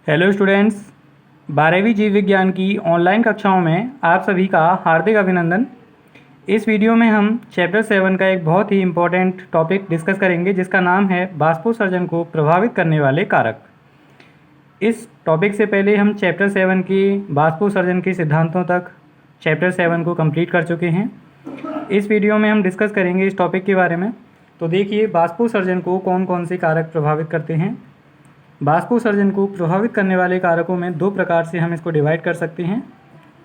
Hello students, 12वीं जीव विज्ञान की ऑनलाइन कक्षाओं में आप सभी का हार्दिक अभिनंदन। इस वीडियो में हम चैप्टर 7 का एक बहुत ही इम्पोर्टेंट टॉपिक डिस्कस करेंगे जिसका नाम है बाष्पोत्सर्जन को प्रभावित करने वाले कारक। इस टॉपिक से पहले हम चैप्टर 7 की बाष्पोत्सर्जन के सिद्धांतों तक चैप्टर 7 को कंप्लीट कर चुके हैं। इस वीडियो में हम डिस्कस करेंगे इस टॉपिक के बारे में। तो देखिए, बाष्पोत्सर्जन को कौन कौन से कारक प्रभावित करते हैं। बाष्पोत्सर्जन को प्रभावित करने वाले कारकों में दो प्रकार से हम इसको डिवाइड कर सकते हैं,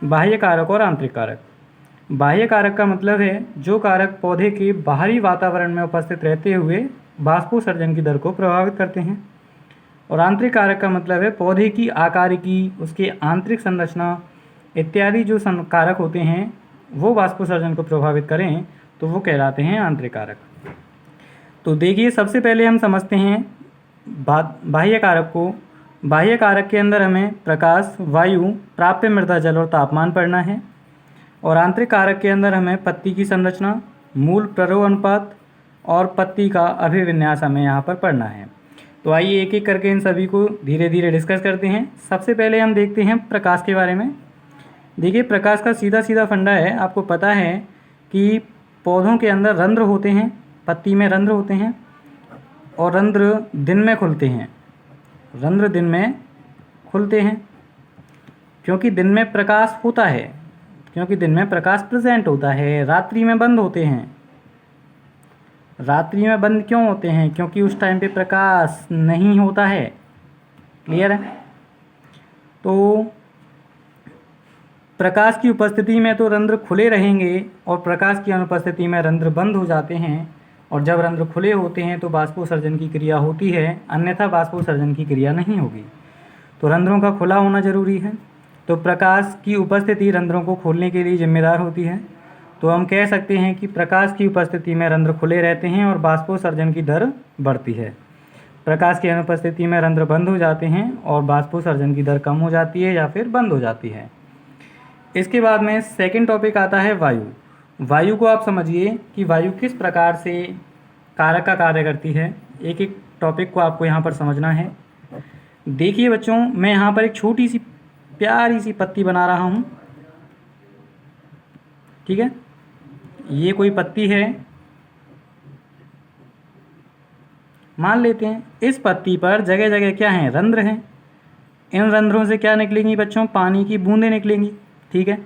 बाह्य कारक और आंतरिक कारक। बाह्य कारक का मतलब है जो कारक पौधे के बाहरी वातावरण में उपस्थित रहते हुए बाष्पोत्सर्जन की दर को प्रभावित करते हैं। और आंतरिक कारक का मतलब है पौधे की आकारिकी, उसके आंतरिक संरचना इत्यादि जो कारक होते हैं वो बाष्पोत्सर्जन को प्रभावित करें तो वो कहलाते हैं आंतरिक कारक। तो देखिए, सबसे पहले हम समझते हैं बाह्य कारक को। बाह्य कारक के अंदर हमें प्रकाश, वायु, प्राप्य मृदा जल और तापमान पढ़ना है। और आंतरिक कारक के अंदर हमें पत्ती की संरचना, मूल प्ररोह अनुपात और पत्ती का अभिविन्यास हमें यहाँ पर पढ़ना है। तो आइए एक एक करके इन सभी को धीरे धीरे डिस्कस करते हैं। सबसे पहले हम देखते हैं प्रकाश के बारे में। देखिए, प्रकाश का सीधा सीधा फंडा है। आपको पता है कि पौधों के अंदर रंध्र होते हैं, पत्ती में रंध्र होते हैं और रंध्र दिन में खुलते हैं। रंध्र दिन में खुलते हैं क्योंकि दिन में प्रकाश होता है, क्योंकि दिन में प्रकाश प्रेजेंट होता है। रात्रि में बंद होते हैं। रात्रि में बंद क्यों होते हैं? क्योंकि उस टाइम पे प्रकाश नहीं होता है। क्लियर है? तो प्रकाश की उपस्थिति में तो रंध्र खुले रहेंगे और प्रकाश की अनुपस्थिति में रंध्र बंद हो जाते हैं। और जब रंध्र खुले होते हैं तो बाष्पोत्सर्जन की क्रिया होती है, अन्यथा बाष्पोत्सर्जन की क्रिया नहीं होगी। तो रंध्रों का खुला होना जरूरी है। तो प्रकाश की उपस्थिति रंध्रों को खोलने के लिए जिम्मेदार होती है। तो हम कह सकते हैं कि प्रकाश की उपस्थिति में रंध्र खुले रहते हैं और बाष्पोत्सर्जन की दर बढ़ती है। प्रकाश की अनुपस्थिति में रंध्र बंद हो जाते हैं और बाष्पोत्सर्जन की दर कम हो जाती है या फिर बंद हो जाती है। इसके बाद में सेकंड टॉपिक आता है वायु। वायु को आप समझिए कि वायु किस प्रकार से कारक का कार्य करती है। एक एक टॉपिक को आपको यहाँ पर समझना है। देखिए बच्चों, मैं यहाँ पर एक छोटी सी प्यारी सी पत्ती बना रहा हूँ। ठीक है, ये कोई पत्ती है। मान लेते हैं इस पत्ती पर जगह जगह क्या है? रंध्र हैं। इन रंध्रों से क्या निकलेंगी बच्चों? पानी की बूंदें निकलेंगी। ठीक है,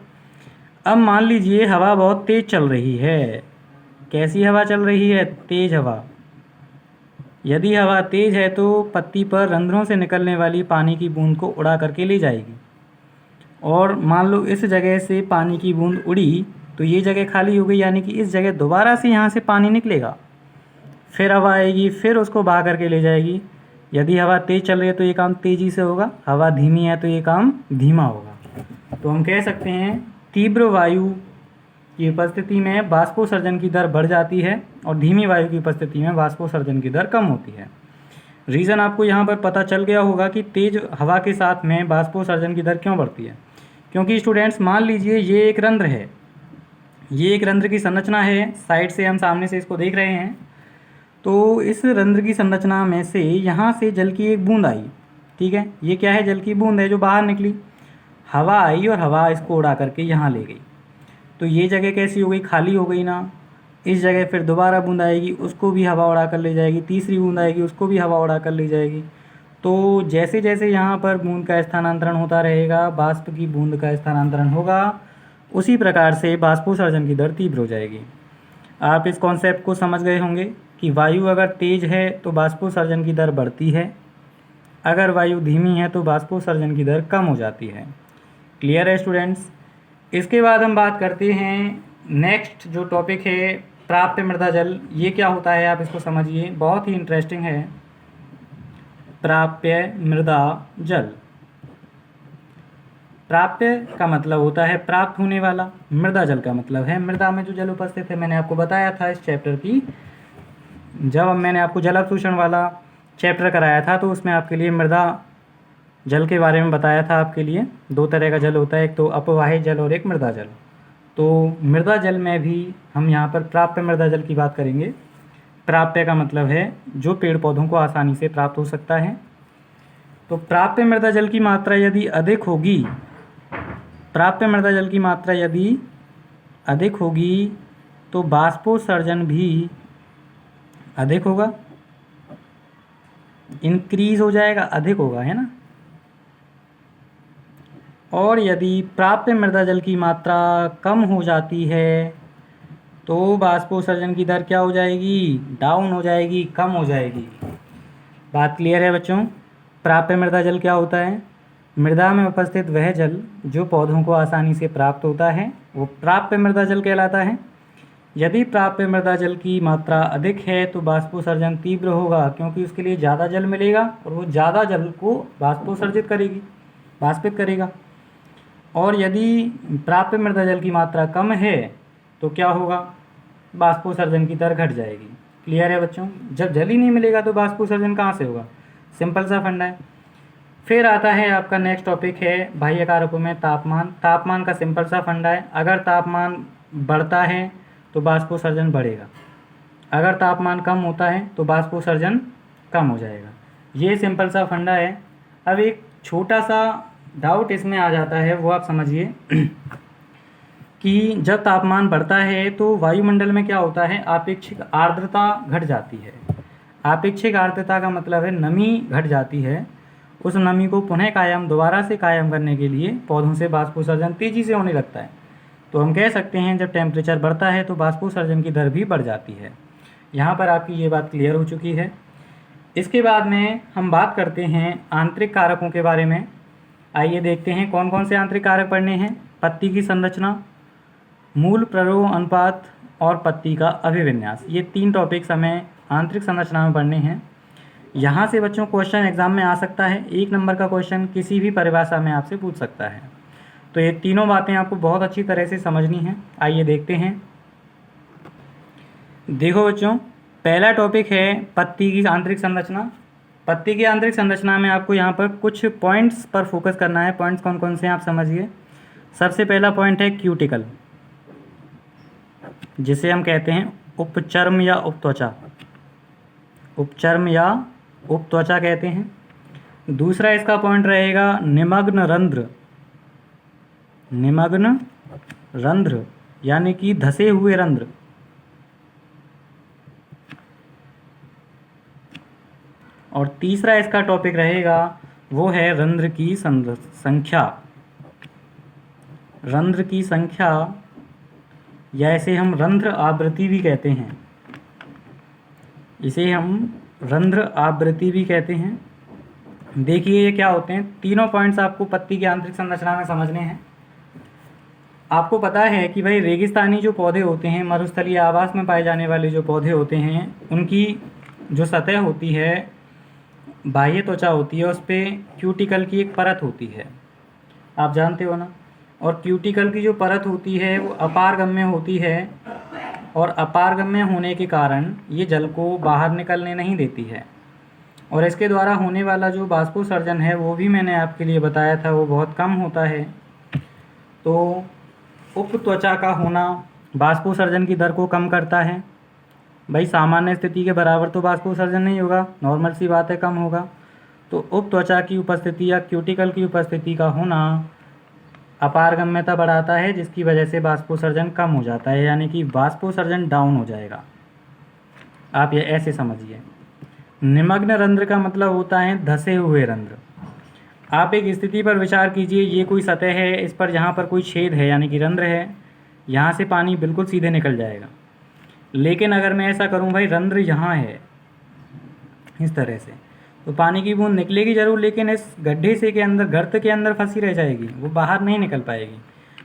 अब मान लीजिए हवा बहुत तेज चल रही है। कैसी हवा चल रही है? तेज हवा। यदि हवा तेज है तो पत्ती पर रंध्रों से निकलने वाली पानी की बूंद को उड़ा करके ले जाएगी। और मान लो इस जगह से पानी की बूंद उड़ी तो ये जगह खाली हो गई, यानी कि इस जगह दोबारा से यहाँ से पानी निकलेगा। फिर हवा आएगी, फिर उसको बहा करके ले जाएगी। यदि हवा तेज चल रही है तो ये काम तेजी से होगा, हवा धीमी है तो ये काम धीमा होगा। तो हम कह सकते हैं तीव्र वायु की उपस्थिति में बाष्पोत्सर्जन की दर बढ़ जाती है और धीमी वायु की उपस्थिति में बाष्पोत्सर्जन की दर कम होती है। रीज़न आपको यहाँ पर पता चल गया होगा कि तेज हवा के साथ में बाष्पोत्सर्जन की दर क्यों बढ़ती है। क्योंकि स्टूडेंट्स, मान लीजिए ये एक रंध्र है, ये एक रंध्र की संरचना है। साइड से हम सामने से इसको देख रहे हैं। तो इस रंध्र की संरचना में से यहाँ से जल की एक बूंद आई। ठीक है, ये क्या है? जल की बूंद है जो बाहर निकली। हवा आई और हवा इसको उड़ा करके यहाँ ले गई। तो ये जगह कैसी हो गई? खाली हो गई ना। इस जगह फिर दोबारा बूंद आएगी, उसको भी हवा उड़ा कर ले जाएगी। तीसरी बूंद आएगी, उसको भी हवा उड़ा कर ले जाएगी। तो जैसे जैसे यहाँ पर बूंद का स्थानांतरण होता रहेगा, बाष्प की बूंद का स्थानांतरण होगा, उसी प्रकार से बाष्पोत्सर्जन की दर तीव्र हो जाएगी। आप इस कॉन्सेप्ट को समझ गए होंगे कि वायु अगर तेज है तो बाष्पोत्सर्जन की दर बढ़ती है, अगर वायु धीमी है तो बाष्पोत्सर्जन की दर कम हो जाती है। क्लियर है स्टूडेंट्स? इसके बाद हम बात करते हैं नेक्स्ट जो टॉपिक है प्राप्य मृदा जल। ये क्या होता है आप इसको समझिए, बहुत ही इंटरेस्टिंग है। प्राप्य मृदा जल। प्राप्य का मतलब होता है प्राप्त होने वाला, मृदा जल का मतलब है मृदा में जो जल उपस्थित है। मैंने आपको बताया था इस चैप्टर की, जब मैंने आपको जल अवशोषण वाला चैप्टर कराया था तो उसमें आपके लिए मृदा जल के बारे में बताया था। आपके लिए दो तरह का जल होता है, एक तो अपवाहित जल और एक मृदा जल। तो मृदा जल में भी हम यहाँ पर प्राप्य मृदा जल की बात करेंगे। प्राप्य का मतलब है जो पेड़ पौधों को आसानी से प्राप्त हो सकता है। तो प्राप्य मृदा जल की मात्रा यदि अधिक होगी, प्राप्य मृदा जल की मात्रा यदि अधिक होगी तो बाष्पोत्सर्जन भी अधिक होगा, इंक्रीज हो जाएगा, अधिक होगा, है ना। और यदि प्राप्य मृदा जल की मात्रा कम हो जाती है तो बाष्पोत्सर्जन की दर क्या हो जाएगी, डाउन हो जाएगी, कम हो जाएगी। बात क्लियर है बच्चों। प्राप्य मृदा जल क्या होता है? मृदा में उपस्थित वह जल जो पौधों को आसानी से प्राप्त होता है वो प्राप्य मृदा जल कहलाता है। यदि प्राप्य मृदा जल की मात्रा अधिक है तो बाष्पोत्सर्जन तीव्र होगा, क्योंकि उसके लिए ज़्यादा जल मिलेगा और वो ज़्यादा जल को बाष्पोत्सर्जित करेगी, बाष्पित करेगा। और यदि प्राप्य मृदा जल की मात्रा कम है तो क्या होगा, बाष्पोत्सर्जन की दर घट जाएगी। क्लियर है बच्चों। जब जल ही नहीं मिलेगा तो बाष्पोत्सर्जन कहाँ से होगा, सिंपल सा फंडा है। फिर आता है आपका नेक्स्ट टॉपिक है बाह्य कारकों में तापमान। तापमान का सिंपल सा फंडा है, अगर तापमान बढ़ता है तो बाष्पोत्सर्जन बढ़ेगा, अगर तापमान कम होता है तो बाष्पोत्सर्जन कम हो जाएगा। ये सिंपल सा फंडा है। अब एक छोटा सा डाउट इसमें आ जाता है, वो आप समझिए कि जब तापमान बढ़ता है तो वायुमंडल में क्या होता है, आपेक्षिक आर्द्रता घट जाती है। आपेक्षिक आर्द्रता का मतलब है नमी घट जाती है। उस नमी को पुनः कायम, दोबारा से कायम करने के लिए पौधों से बाष्पोत्सर्जन तेज़ी से होने लगता है। तो हम कह सकते हैं जब टेम्परेचर बढ़ता है तो बाष्पोत्सर्जन की दर भी बढ़ जाती है। यहाँ पर आपकी ये बात क्लियर हो चुकी है। इसके बाद में हम बात करते हैं आंतरिक कारकों के बारे में। आइए देखते हैं कौन कौन से आंतरिक कारक पढ़ने हैं। पत्ती की संरचना, मूल प्ररोह अनुपात और पत्ती का अभिविन्यास, ये 3 टॉपिक्स हमें आंतरिक संरचना में पढ़ने हैं। यहाँ से बच्चों क्वेश्चन एग्जाम में आ सकता है, 1 नंबर का क्वेश्चन किसी भी परिभाषा में आपसे पूछ सकता है। तो ये तीनों बातें आपको बहुत अच्छी तरह से समझनी है। आइए देखते हैं। देखो बच्चों, पहला टॉपिक है पत्ती की आंतरिक संरचना। पत्ती की आंतरिक संरचना में आपको यहाँ पर कुछ पॉइंट्स पर फोकस करना है। पॉइंट्स कौन कौन से हैं आप समझिए। सबसे पहला पॉइंट है क्यूटिकल, जिसे हम कहते हैं उपचर्म या उपत्वचा, उपचर्म या उपत्वचा कहते हैं। दूसरा इसका पॉइंट रहेगा निमग्न रंध्र, निमग्न रंध्र यानी कि धसे हुए रंध्र। और तीसरा इसका टॉपिक रहेगा वो है रंध्र की संख्या, रंध्र की संख्या, या इसे हम रंध्र आवृत्ति भी कहते हैं, इसे हम रंध्र आवृत्ति भी कहते हैं। देखिए ये क्या होते हैं, तीनों पॉइंट्स आपको पत्ती की आंतरिक संरचना में समझने हैं। आपको पता है कि भाई रेगिस्तानी जो पौधे होते हैं, मरुस्थलीय आवास में पाए जाने वाले जो पौधे होते हैं, उनकी जो सतह होती है, बाह्य त्वचा होती है, उस पर क्यूटिकल की एक परत होती है, आप जानते हो ना। और क्यूटिकल की जो परत होती है वो अपारगम्य होती है, और अपारगम्य होने के कारण ये जल को बाहर निकलने नहीं देती है। और इसके द्वारा होने वाला जो बाष्पोत्सर्जन है वो भी मैंने आपके लिए बताया था, वो बहुत कम होता है। तो उपत्वचा का होना बाष्पोत्सर्जन की दर को कम करता है। भाई सामान्य स्थिति के बराबर तो बाष्पोत्सर्जन नहीं होगा, नॉर्मल सी बात है, कम होगा। तो उपत्वचा की उपस्थिति या क्यूटिकल की उपस्थिति का होना अपारगम्यता बढ़ाता है, जिसकी वजह से बाष्पोत्सर्जन कम हो जाता है, यानी कि बाष्पोत्सर्जन डाउन हो जाएगा। आप ये ऐसे समझिए। निमग्न रंध्र का मतलब होता है धसे हुए रंध्र। आप एक स्थिति पर विचार कीजिए, ये कोई सतह है, इस पर यहाँ पर कोई छेद है यानी कि रंध्र है, यहाँ से पानी बिल्कुल सीधे निकल जाएगा। लेकिन अगर मैं ऐसा करूँ भाई रंध्र यहाँ है इस तरह से, तो पानी की बूंद निकलेगी ज़रूर, लेकिन इस गड्ढे से के अंदर, गर्त के अंदर फंसी रह जाएगी, वो बाहर नहीं निकल पाएगी।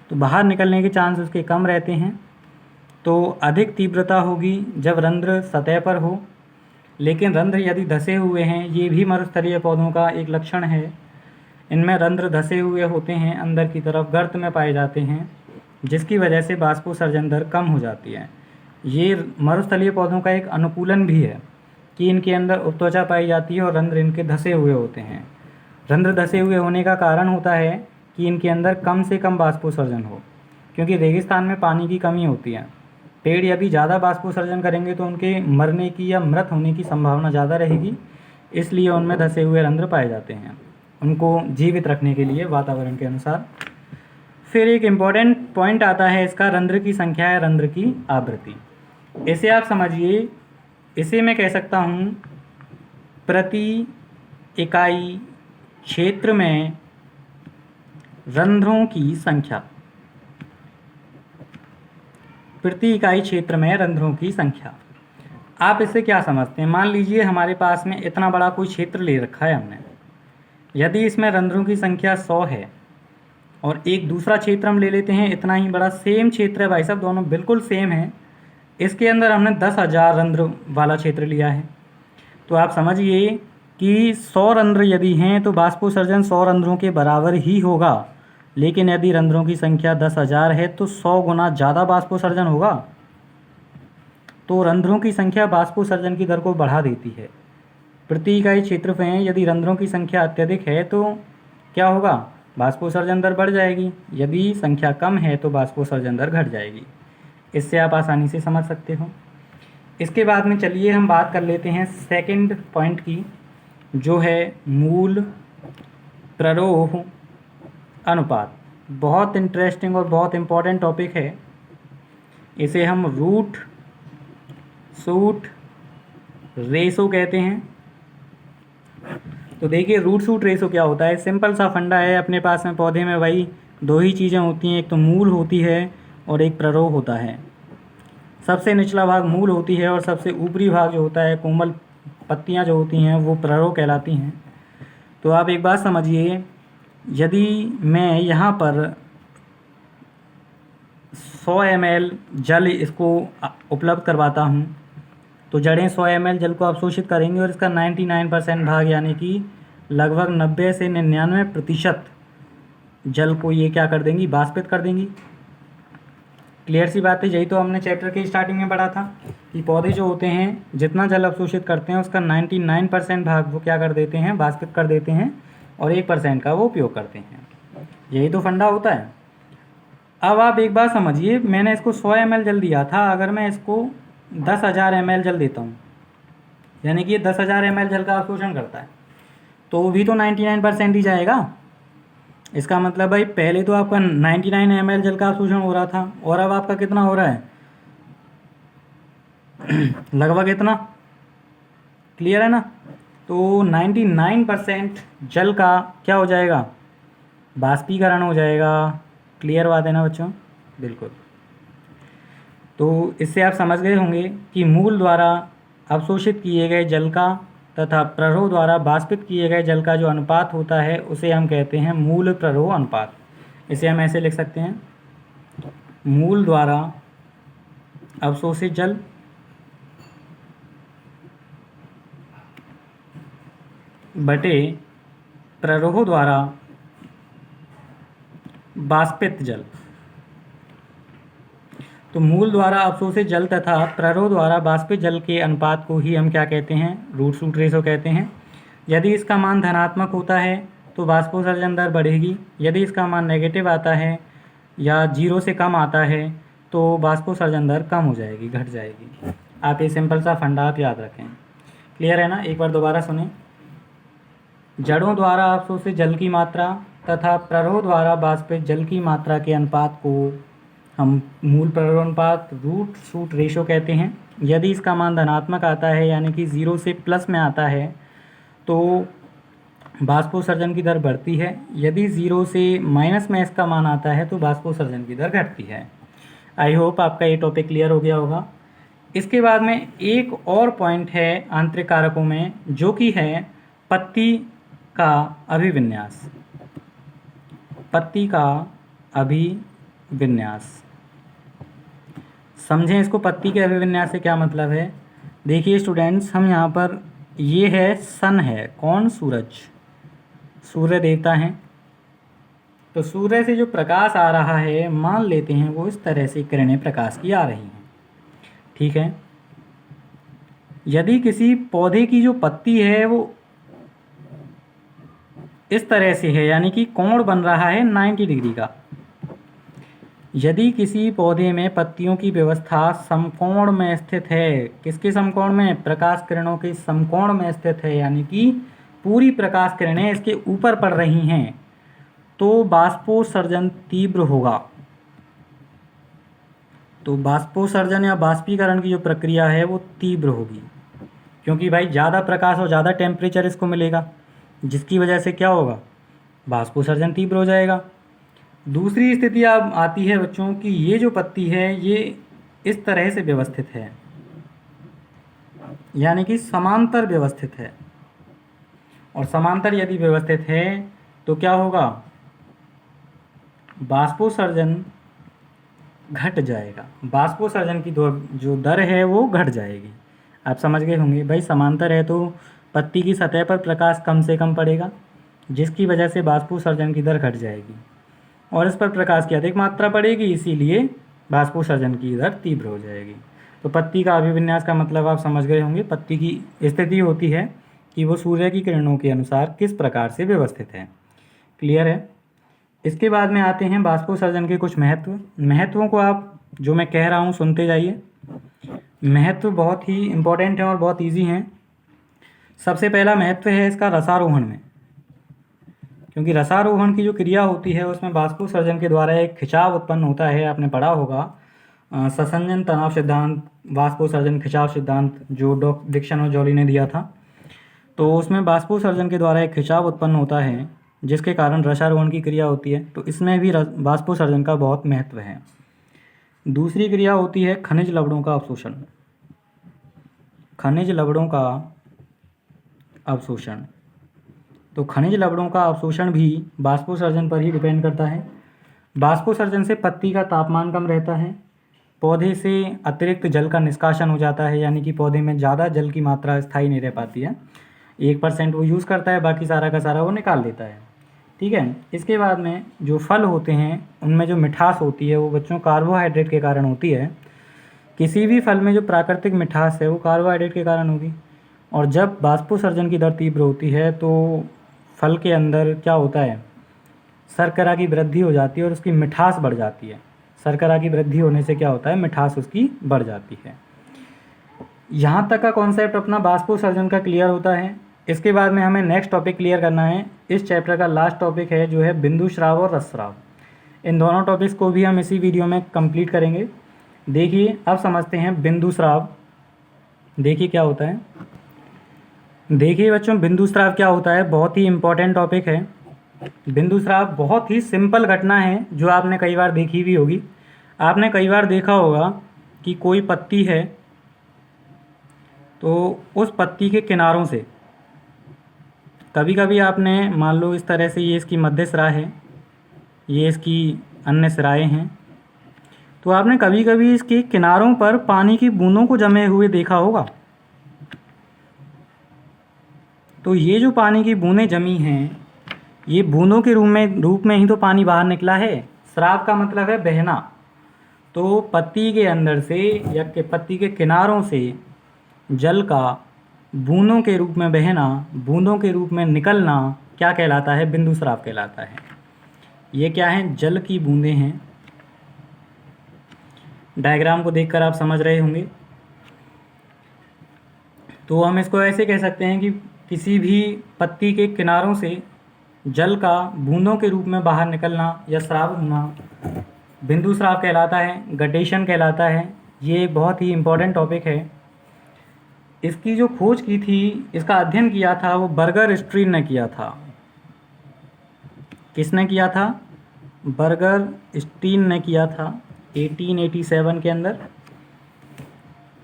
तो बाहर निकलने के चांस उसके कम रहते हैं। तो अधिक तीव्रता होगी जब रंध्र सतह पर हो, लेकिन रंध्र यदि धसे हुए हैं, ये भी मरुस्थलीय पौधों का एक लक्षण है। इनमें रंध्र धसे हुए होते हैं, अंदर की तरफ गर्त में पाए जाते हैं, जिसकी वजह से बाष्पोत्सर्जन दर कम हो जाती है। ये मरुस्थलीय पौधों का एक अनुकूलन भी है कि इनके अंदर उपत्वचा पाई जाती है और रंध्र इनके धसे हुए होते हैं। रंध्र धसे हुए होने का कारण होता है कि इनके अंदर कम से कम बाष्पोत्सर्जन हो, क्योंकि रेगिस्तान में पानी की कमी होती है। पेड़ यदि ज़्यादा बाष्पोत्सर्जन करेंगे तो उनके मरने की या मृत होने की संभावना ज़्यादा रहेगी, इसलिए उनमें धसे हुए रंध्र पाए जाते हैं। उनको जीवित रखने के लिए वातावरण के अनुसार। फिर एक इम्पॉर्टेंट पॉइंट आता है इसका, रंध्र की संख्या है, रंध्र की आवृत्ति। इसे आप समझिए, इसे मैं कह सकता हूँ प्रति इकाई क्षेत्र में रंध्रों की संख्या, प्रति इकाई क्षेत्र में रंध्रों की संख्या। आप इससे क्या समझते हैं? मान लीजिए हमारे पास में इतना बड़ा कोई क्षेत्र ले रखा है हमने, यदि इसमें रंध्रों की संख्या 100 है और एक दूसरा क्षेत्र हम ले लेते हैं इतना ही बड़ा, सेम क्षेत्र है भाई साहब, दोनों बिल्कुल सेम है, इसके अंदर हमने 10,000 रंध्र वाला क्षेत्र लिया है, तो आप समझिए कि 100 रंध्र यदि हैं तो बाष्पोत्सर्जन 100 रंध्रों के बराबर ही होगा। लेकिन यदि रंध्रों की संख्या 10,000 है तो 100 गुना ज़्यादा बाष्पोत्सर्जन होगा। तो रंध्रों की संख्या बाष्पोत्सर्जन की दर को बढ़ा देती है। प्रति इकाई क्षेत्रफल में यदि रंध्रों की संख्या अत्यधिक है तो क्या होगा? बाष्पोत्सर्जन दर बढ़ जाएगी, यदि संख्या कम है तो बाष्पोत्सर्जन दर घट जाएगी। इससे आप आसानी से समझ सकते हो। इसके बाद में चलिए हम बात कर लेते हैं सेकंड पॉइंट की, जो है मूल प्ररोह अनुपात। बहुत इंटरेस्टिंग और बहुत इम्पॉर्टेंट टॉपिक है। इसे हम रूट शूट रेशो कहते हैं। तो देखिए रूट शूट रेशो क्या होता है? सिंपल सा फंडा है अपने पास में पौधे में, भाई दो ही चीज़ें होती हैं, एक तो मूल होती है और एक प्ररोह होता है। सबसे निचला भाग मूल होती है और सबसे ऊपरी भाग जो होता है, कोमल पत्तियां जो होती हैं, वो प्ररोह कहलाती हैं। तो आप एक बात समझिए, यदि मैं यहाँ पर 100 ml जल इसको उपलब्ध करवाता हूँ तो जड़ें 100 ml जल को अवशोषित करेंगी और इसका 99% भाग यानी कि लगभग 90 से 99% जल को ये क्या कर देंगी? वाष्पित कर देंगी। क्लियर सी बात है। यही तो हमने चैप्टर के स्टार्टिंग में पढ़ा था कि पौधे जो होते हैं जितना जल अवशोषित करते हैं उसका 99% भाग वो क्या कर देते हैं? वाष्पित कर देते हैं और 1% का वो उपयोग करते हैं। यही तो फंडा होता है। अब आप एक बात समझिए, मैंने इसको 100 ml जल दिया था, अगर मैं इसको 10,000 ml जल देता हूँ, यानी कि ये 10,000 ml जल का अवशोषण करता है, तो भी तो 99% ही जाएगा। इसका मतलब भाई पहले तो आपका 99 ml जल का अवशोषण हो रहा था और अब आपका कितना हो रहा है? लगभग इतना। क्लियर है ना? तो 99% जल का क्या हो जाएगा? बाष्पीकरण हो जाएगा। क्लियर बात है ना बच्चों? बिल्कुल। तो इससे आप समझ गए होंगे कि मूल द्वारा अवशोषित किए गए जल का तथा प्ररोह द्वारा वाष्पित किए गए जल का जो अनुपात होता है उसे हम कहते हैं मूल प्ररोह अनुपात। इसे हम ऐसे लिख सकते हैं, मूल द्वारा अवशोषित जल बटे प्ररोह द्वारा वाष्पित जल। तो मूल द्वारा अवशोषित जल तथा प्ररोह द्वारा वाष्पित जल के अनुपात को ही हम क्या कहते हैं? रूट शूट रेशो कहते हैं। यदि इसका मान धनात्मक होता है तो वाष्पोत्सर्जन दर बढ़ेगी, यदि इसका मान नेगेटिव आता है या 0 से कम आता है तो वाष्पोत्सर्जन दर कम हो जाएगी, घट जाएगी। आप ये सिंपल सा फंडा आप याद रखें। क्लियर है ना? एक बार दोबारा सुने। जड़ों द्वारा अवशोषित जल की मात्रा तथा प्ररोह द्वारा वाष्पित जल की मात्रा के अनुपात को हम मूल प्ररोह अनुपात, रूट शूट रेशो कहते हैं। यदि इसका मान धनात्मक आता है यानी कि 0 से प्लस में आता है तो वाष्पोत्सर्जन की दर बढ़ती है, यदि 0 से माइनस में इसका मान आता है तो वाष्पोत्सर्जन की दर घटती है। आई होप आपका ये टॉपिक क्लियर हो गया होगा। इसके बाद में एक और पॉइंट है आंतरिक कारकों में, जो कि है पत्ती का अभिविन्यास। पत्ती का अभिविन्यास समझें इसको। पत्ती के अभिविन्यास से क्या मतलब है? देखिए स्टूडेंट्स, हम यहाँ पर, ये है सन है, कौन? सूरज, सूर्य देवता हैं। तो सूर्य से जो प्रकाश आ रहा है, मान लेते हैं वो इस तरह से किरणें प्रकाश की आ रही हैं, ठीक है। यदि किसी पौधे की जो पत्ती है वो इस तरह से है, यानी कि कोण बन रहा है 90 डिग्री का। यदि किसी पौधे में पत्तियों की व्यवस्था समकोण में स्थित है, किसके समकोण में? प्रकाश किरणों के समकोण में स्थित है, यानी कि पूरी प्रकाश किरणें इसके ऊपर पड़ रही हैं तो बाष्पोत्सर्जन तीव्र होगा। तो बाष्पोत्सर्जन या बाष्पीकरण की जो प्रक्रिया है वो तीव्र होगी, क्योंकि भाई ज़्यादा प्रकाश और ज़्यादा टेम्परेचर इसको मिलेगा, जिसकी वजह से क्या होगा, बाष्पोत्सर्जन तीव्र हो जाएगा। दूसरी स्थिति अब आती है बच्चों कि ये जो पत्ती है ये इस तरह से व्यवस्थित है, यानी कि समांतर व्यवस्थित है। और समांतर यदि व्यवस्थित है तो क्या होगा, बाष्पोत्सर्जन घट जाएगा। बाष्पोत्सर्जन की जो दर है वो घट जाएगी। आप समझ गए होंगे भाई, समांतर है तो पत्ती की सतह पर प्रकाश कम से कम पड़ेगा, जिसकी वजह से बाष्पोत्सर्जन की दर घट जाएगी, और इस पर प्रकाश की अधिक मात्रा पड़ेगी, इसीलिए बाष्पोत्सर्जन की दर तीव्र हो जाएगी। तो पत्ती का अभिविन्यास का मतलब आप समझ गए होंगे। पत्ती की स्थिति होती है कि वो सूर्य की किरणों के अनुसार किस प्रकार से व्यवस्थित है। क्लियर है। इसके बाद में आते हैं बाष्पोत्सर्जन के कुछ महत्वों को आप जो मैं कह रहा हूँ सुनते जाइए। महत्व बहुत ही इम्पोर्टेंट है और बहुत ईजी हैं। सबसे पहला महत्व है इसका रसारोहण में, क्योंकि रसारोहण की जो क्रिया होती है उसमें बाष्पोत्सर्जन के द्वारा एक खिंचाव उत्पन्न होता है। आपने पढ़ा होगा ससंजन तनाव सिद्धांत, बाष्पोत्सर्जन खिंचाव सिद्धांत, जो डिक्सन और जॉली ने दिया था। तो उसमें बाष्पोत्सर्जन के द्वारा एक खिंचाव उत्पन्न होता है, जिसके कारण रसारोहण की क्रिया होती है। तो इसमें भी बाष्पोत्सर्जन का बहुत महत्व है। दूसरी क्रिया होती है खनिज लवणों का अवशोषण। खनिज लवणों का अवशोषण, तो खनिज लवणों का अवशोषण भी बाष्पोत्सर्जन पर ही डिपेंड करता है। बाष्पोत्सर्जन से पत्ती का तापमान कम रहता है, पौधे से अतिरिक्त जल का निष्कासन हो जाता है, यानी कि पौधे में ज़्यादा जल की मात्रा स्थायी नहीं रह पाती है। 1% वो यूज़ करता है, बाकी सारा का सारा वो निकाल देता है। ठीक है। इसके बाद में जो फल होते हैं उनमें जो मिठास होती है वो बच्चों कार्बोहाइड्रेट के कारण होती है। किसी भी फल में जो प्राकृतिक मिठास है वो कार्बोहाइड्रेट के कारण होगी। और जब बाष्पोत्सर्जन की दर तीव्र होती है तो फल के अंदर क्या होता है, शर्करा की वृद्धि हो जाती है और उसकी मिठास बढ़ जाती है। शर्करा की वृद्धि होने से क्या होता है, मिठास उसकी बढ़ जाती है। यहाँ तक का कॉन्सेप्ट अपना बाष्पोत्सर्जन का क्लियर होता है। इसके बाद में हमें नेक्स्ट टॉपिक क्लियर करना है। इस चैप्टर का लास्ट टॉपिक है जो है बिंदु स्राव और रसस्राव। इन दोनों टॉपिक्स को भी हम इसी वीडियो में कंप्लीट करेंगे। देखिए अब समझते हैं बिंदु स्राव। देखिए क्या होता है। देखिए बच्चों, बिंदु स्राव क्या होता है, बहुत ही इम्पोर्टेंट टॉपिक है। बिंदु स्राव बहुत ही सिंपल घटना है जो आपने कई बार देखी भी होगी। आपने कई बार देखा होगा कि कोई पत्ती है तो उस पत्ती के किनारों से कभी कभी आपने मान लो इस तरह से, ये इसकी मध्य सिरा है, ये इसकी अन्य सिराएं हैं, तो आपने कभी कभी इसके किनारों पर पानी की बूंदों को जमे हुए देखा होगा। तो ये जो पानी की बूंदें जमी हैं, ये बूंदों के रूप में ही तो पानी बाहर निकला है। स्राव का मतलब है बहना। तो पत्ती के अंदर से या पत्ती के किनारों से जल का बूंदों के रूप में बहना, बूंदों के रूप में निकलना क्या कहलाता है, बिंदु स्राव कहलाता है। ये क्या है, जल की बूंदें हैं। डायग्राम को देखकर आप समझ रहे होंगे। तो हम इसको ऐसे कह सकते हैं कि किसी भी पत्ती के किनारों से जल का बूंदों के रूप में बाहर निकलना या स्राव होना बिंदु स्राव कहलाता है, गटेशन कहलाता है। ये एक बहुत ही इम्पोर्टेंट टॉपिक है। इसकी जो खोज की थी, इसका अध्ययन किया था, वो बर्गर स्ट्रीन ने किया था। किसने किया था, बर्गर स्टीन ने किया था 1887 के अंदर।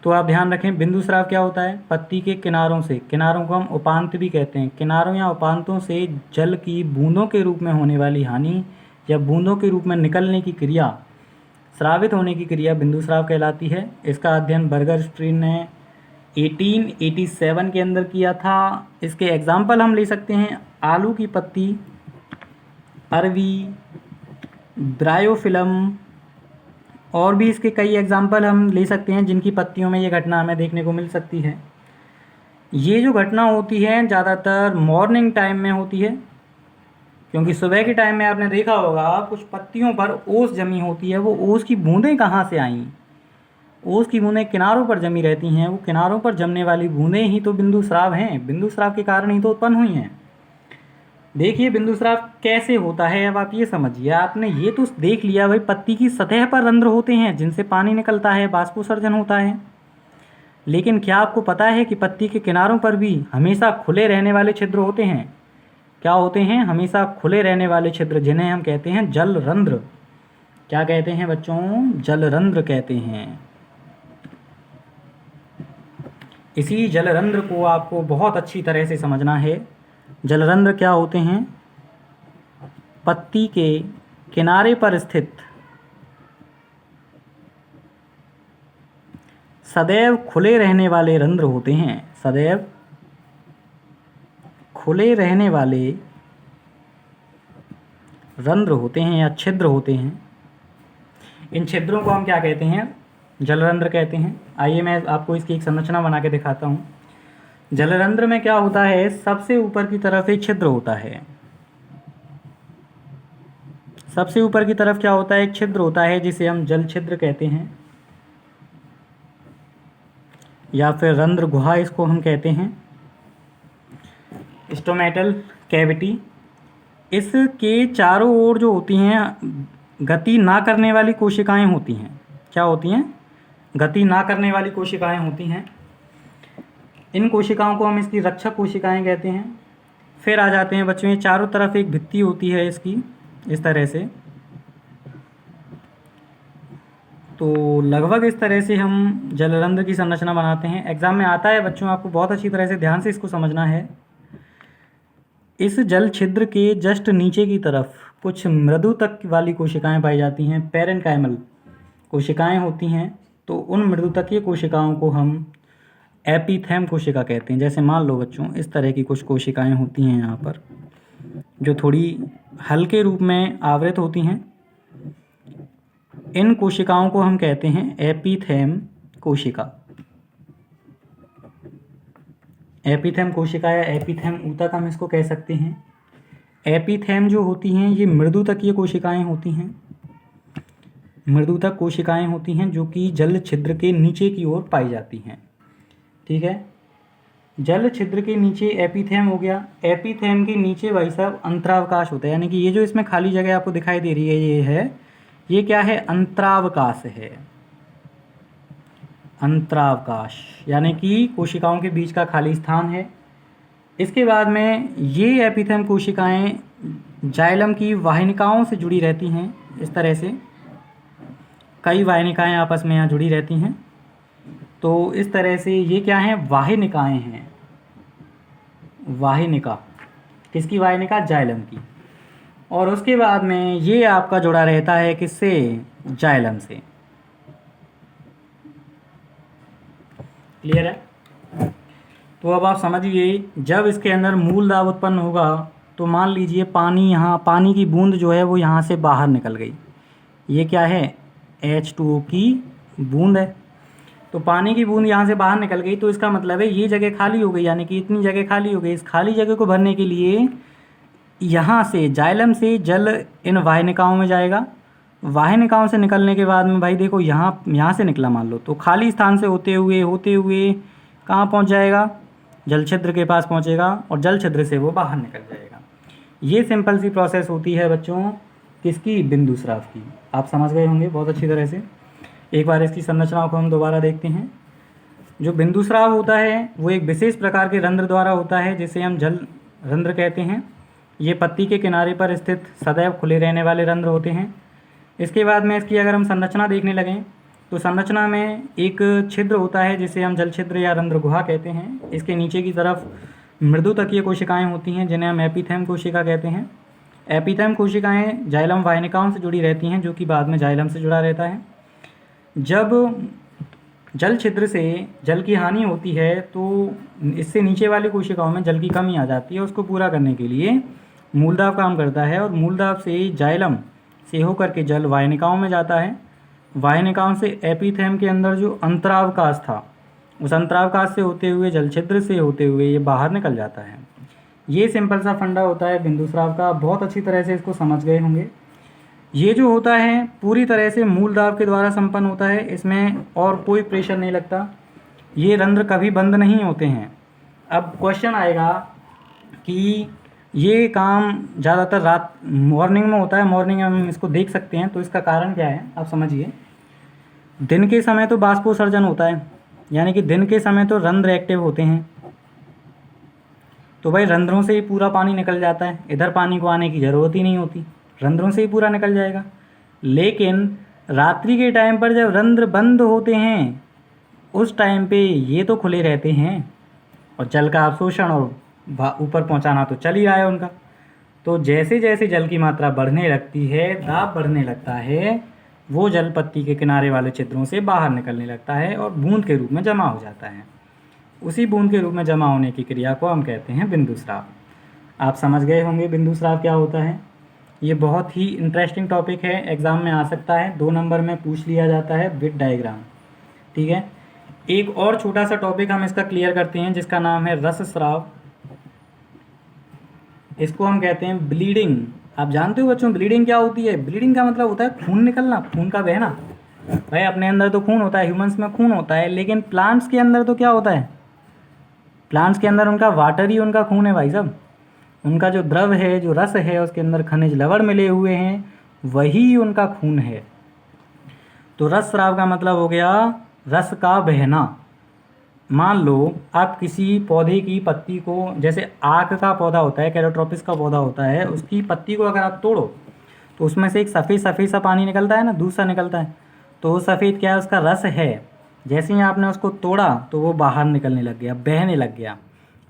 तो आप ध्यान रखें, बिंदु स्राव क्या होता है, पत्ती के किनारों से, किनारों को हम उपांत भी कहते हैं, किनारों या उपांतों से जल की बूंदों के रूप में होने वाली हानि या बूंदों के रूप में निकलने की क्रिया, स्रावित होने की क्रिया बिंदु स्राव कहलाती है। इसका अध्ययन बर्गर स्ट्रीन ने 1887 के अंदर किया था। इसके एग्जाम्पल हम ले सकते हैं आलू की पत्ती, अरवी, ब्रायोफिलम, और भी इसके कई एग्जाम्पल हम ले सकते हैं जिनकी पत्तियों में ये घटना हमें देखने को मिल सकती है। ये जो घटना होती है ज़्यादातर मॉर्निंग टाइम में होती है, क्योंकि सुबह के टाइम में आपने देखा होगा कुछ पत्तियों पर ओस जमी होती है। वो ओस की बूंदें कहाँ से आईं, ओस की बूंदें किनारों पर जमी रहती हैं, वो किनारों पर जमने वाली बूंदें ही तो बिंदु स्राव हैं, बिंदु स्राव के कारण ही तो उत्पन्न हुई हैं। देखिए बिंदु स्राव कैसे होता है, अब आप ये समझिए। आपने ये तो देख लिया भाई, पत्ती की सतह पर रंध्र होते हैं जिनसे पानी निकलता है, बाष्पोत्सर्जन होता है। लेकिन क्या आपको पता है कि पत्ती के किनारों पर भी हमेशा खुले रहने वाले छिद्र होते हैं? क्या होते हैं? हमेशा खुले रहने वाले छिद्र, जिन्हें हम कहते हैं जल रंध्र। क्या कहते हैं बच्चों? जल रंध्र कहते हैं। इसी जलरंध्र को आपको बहुत अच्छी तरह से समझना है। जलरंध्र क्या होते हैं? पत्ती के किनारे पर स्थित सदैव खुले रहने वाले रंध्र होते हैं, सदैव खुले रहने वाले रंध्र होते हैं या छिद्र होते हैं। इन छिद्रों को हम क्या कहते हैं? जलरंध्र कहते हैं। आइए मैं आपको इसकी एक संरचना बना के दिखाता हूँ। जलरंध्र में क्या होता है? सबसे ऊपर की तरफ एक छिद्र होता है। सबसे ऊपर की तरफ क्या होता है? एक छिद्र होता है जिसे हम जल छिद्र कहते हैं, या फिर रंध्र गुहा इसको हम कहते हैं, स्टोमेटल कैविटी। इसके चारों ओर जो होती हैं गति ना करने वाली कोशिकाएं होती हैं। क्या होती हैं? गति ना करने वाली कोशिकाएं होती हैं। इन कोशिकाओं को हम इसकी रक्षक कोशिकाएं कहते हैं। फिर आ जाते हैं बच्चों, ये चारों तरफ एक भित्ति होती है इसकी, इस तरह से। तो लगभग इस तरह से हम जलरंध्र की संरचना बनाते हैं। एग्जाम में आता है बच्चों, आपको बहुत अच्छी तरह से ध्यान से इसको समझना है। इस जल छिद्र के जस्ट नीचे की तरफ कुछ मृदु तक वाली कोशिकाएं पाई जाती हैं, पेरेन्काइमल कोशिकाएं होती हैं। तो उन मृदुतकीय कोशिकाओं को हम एपीथेम कोशिका कहते हैं। जैसे मान लो बच्चों, इस तरह की कुछ कोशिकाएं होती हैं यहाँ पर, जो थोड़ी हल्के रूप में आवृत होती हैं। इन कोशिकाओं को हम कहते हैं एपीथेम कोशिका। एपीथेम कोशिका या एपीथेम ऊतक हम इसको कह सकते हैं। एपीथेम जो होती हैं ये मृदुतकीय कोशिकाएं होती हैं, मृदुतक कोशिकाएं होती हैं जो कि जल छिद्र के नीचे की ओर पाई जाती हैं। ठीक है, जल छिद्र के नीचे एपीथेम हो गया। एपीथेम के नीचे भाई साहब अंतरावकाश होता है, यानी कि ये जो इसमें खाली जगह आपको दिखाई दे रही है, ये क्या है? अंतरावकाश है। अंतरावकाश यानी कि कोशिकाओं के बीच का खाली स्थान है। इसके बाद में ये एपीथेम कोशिकाएं जाइलम की वाहिनिकाओं से जुड़ी रहती हैं। इस तरह से कई वाहिनिकाएं आपस में यहाँ जुड़ी रहती हैं। तो इस तरह से ये क्या हैं? वाहिनिकाएं हैं। वाहिनिका किसकी? वाहिनिका जाइलम की। और उसके बाद में ये आपका जुड़ा रहता है किससे? जाइलम से। क्लियर है? तो अब आप समझिए, जब इसके अंदर मूल दाब उत्पन्न होगा तो मान लीजिए पानी, यहाँ पानी की बूंद जो है वो यहाँ से बाहर निकल गई। ये क्या है? H2O की बूंद है। तो पानी की बूंद यहाँ से बाहर निकल गई, तो इसका मतलब है ये जगह खाली हो गई, यानी कि इतनी जगह खाली हो गई। इस खाली जगह को भरने के लिए यहाँ से जाइलम से जल इन वाहिनिकाओं में जाएगा। वाहिनिकाओं से निकलने के बाद में भाई देखो, यहाँ से निकला मान लो, तो खाली स्थान से होते हुए कहाँ पहुँच जाएगा? जल छिद्र के पास पहुँचेगा और जल छिद्र से वो बाहर निकल जाएगा। ये सिंपल सी प्रोसेस होती है बच्चों, किसकी? बिंदु स्राव की। आप समझ गए होंगे बहुत अच्छी तरह से। एक बार इसकी संरचनाओं को हम दोबारा देखते हैं। जो बिंदु स्राव होता है वो एक विशेष प्रकार के रंध्र द्वारा होता है, जिसे हम जल रंध्र कहते हैं। ये पत्ती के किनारे पर स्थित सदैव खुले रहने वाले रंध्र होते हैं। इसके बाद में इसकी अगर हम संरचना देखने लगें तो संरचना में एक छिद्र होता है जिसे हम जल छिद्र या रंध्र गुहा कहते हैं। इसके नीचे की तरफ मृदुतकीय कोशिकाएं होती हैं जिन्हें हम एपीथेम कोशिका कहते हैं। एपीथेम कोशिकाएं जाइलम वाहिनिकाओं से जुड़ी रहती हैं, जो कि बाद में जाइलम से जुड़ा रहता है। जब जल छिद्र से जल की हानि होती है तो इससे नीचे वाली कोशिकाओं में जल की कमी आ जाती है। उसको पूरा करने के लिए मूलदाब काम करता है, और मूलदाब से जाइलम से होकर के जल वाहिनिकाओं में जाता है। वाहिनिकाओं से एपीथेम के अंदर जो अंतरावकाश था, उस अंतरावकाश से होते हुए जल छिद्र से होते हुए ये बाहर निकल जाता है। ये सिंपल सा फंडा होता है बिंदु स्राव का। बहुत अच्छी तरह से इसको समझ गए होंगे। ये जो होता है पूरी तरह से मूल दाब के द्वारा संपन्न होता है, इसमें और कोई प्रेशर नहीं लगता, ये रंध्र कभी बंद नहीं होते हैं। अब क्वेश्चन आएगा कि ये काम ज़्यादातर रात मॉर्निंग में होता है, मॉर्निंग में हम इसको देख सकते हैं, तो इसका कारण क्या है आप समझिए। दिन के समय तो बाष्पोत्सर्जन होता है, यानी कि दिन के समय तो रंध्र एक्टिव होते हैं, तो भाई रंध्रों से ही पूरा पानी निकल जाता है, इधर पानी को आने की ज़रूरत ही नहीं होती, रंध्रों से ही पूरा निकल जाएगा। लेकिन रात्रि के टाइम पर जब रंध्र बंद होते हैं उस टाइम पे ये तो खुले रहते हैं और जल का अवशोषण और ऊपर पहुंचाना तो चल ही रहा है उनका। तो जैसे जैसे जल की मात्रा बढ़ने लगती है, दाब बढ़ने लगता है, वो जल पत्ती के किनारे वाले छिद्रों से बाहर निकलने लगता है और बूंद के रूप में जमा हो जाता है। उसी बूंद के रूप में जमा होने की क्रिया को हम कहते हैं बिंदुस्राव। आप समझ गए होंगे बिंदुस्राव क्या होता है। ये बहुत ही इंटरेस्टिंग टॉपिक है, एग्ज़ाम में आ सकता है, 2 नंबर में पूछ लिया जाता है विद डायग्राम। ठीक है, एक और छोटा सा टॉपिक हम इसका क्लियर करते हैं जिसका नाम है रसस्राव। इसको हम कहते हैं ब्लीडिंग। आप जानते हो बच्चों ब्लीडिंग क्या होती है? ब्लीडिंग का मतलब होता है खून निकलना, खून का बहना। भाई अपने अंदर तो खून होता है, ह्यूमंस में खून होता है, लेकिन प्लांट्स के अंदर तो क्या होता है? प्लांट्स के अंदर उनका वाटर ही उनका खून है भाई साहब। उनका जो द्रव है, जो रस है, उसके अंदर खनिज लवण मिले हुए हैं, वही उनका खून है। तो रसस्राव का मतलब हो गया रस का बहना। मान लो आप किसी पौधे की पत्ती को, जैसे आक का पौधा होता है, कैलोट्रोपिस का पौधा होता है, उसकी पत्ती को अगर आप तोड़ो तो उसमें से एक सफ़ेद सफ़ेद सा पानी निकलता है ना, दूध सा निकलता है। तो वो सफ़ेद क्या है? उसका रस है। जैसे ही आपने उसको तोड़ा तो वो बाहर निकलने लग गया, बहने लग गया।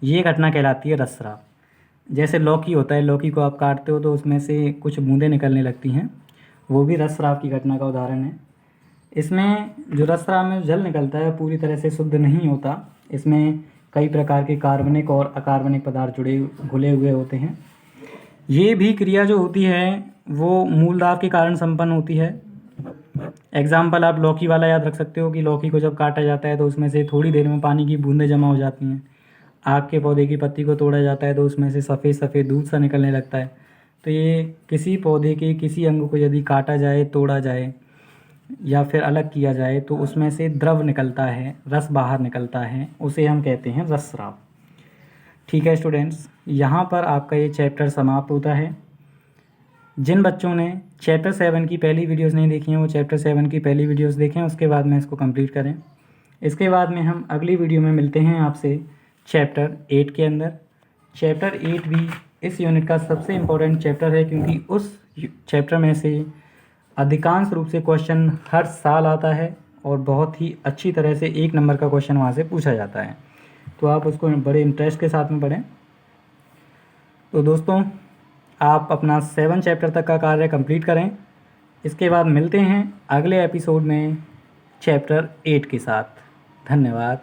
ये घटना कहलाती है रसस्राव। जैसे लौकी होता है, लौकी को आप काटते हो तो उसमें से कुछ बूंदें निकलने लगती हैं, वो भी रसस्राव की घटना का उदाहरण है। इसमें जो रसस्राव में जल निकलता है पूरी तरह से शुद्ध नहीं होता, इसमें कई प्रकार के कार्बनिक और अकार्बनिक पदार्थ जुड़े घुले हुए होते हैं। ये भी क्रिया जो होती है वो मूल दाब के कारण संपन्न होती है। एग्जाम्पल आप लौकी वाला याद रख सकते हो कि लौकी को जब काटा जाता है तो उसमें से थोड़ी देर में पानी की बूंदें जमा हो जाती हैं। आग के पौधे की पत्ती को तोड़ा जाता है तो उसमें से सफ़ेद सफ़ेद दूध सा निकलने लगता है। तो ये किसी पौधे के किसी अंग को यदि काटा जाए, तोड़ा जाए या फिर अलग किया जाए तो उसमें से द्रव निकलता है, रस बाहर निकलता है, उसे हम कहते हैं रसस्राव। ठीक है स्टूडेंट्स, यहाँ पर आपका ये चैप्टर समाप्त होता है। जिन बच्चों ने चैप्टर 7 की पहली वीडियोस नहीं देखी हैं वो चैप्टर 7 की पहली वीडियोस देखें, उसके बाद में इसको कंप्लीट करें। इसके बाद में हम अगली वीडियो में मिलते हैं आपसे चैप्टर 8 के अंदर। चैप्टर 8 भी इस यूनिट का सबसे इम्पोर्टेंट चैप्टर है क्योंकि उस चैप्टर में से अधिकांश रूप से क्वेश्चन हर साल आता है और बहुत ही अच्छी तरह से 1 नंबर का क्वेश्चन वहाँ से पूछा जाता है, तो आप उसको बड़े इंटरेस्ट के साथ में पढ़ें। तो दोस्तों आप अपना 7 चैप्टर तक का कार्य कंप्लीट करें। इसके बाद मिलते हैं अगले एपिसोड में चैप्टर 8 के साथ। धन्यवाद।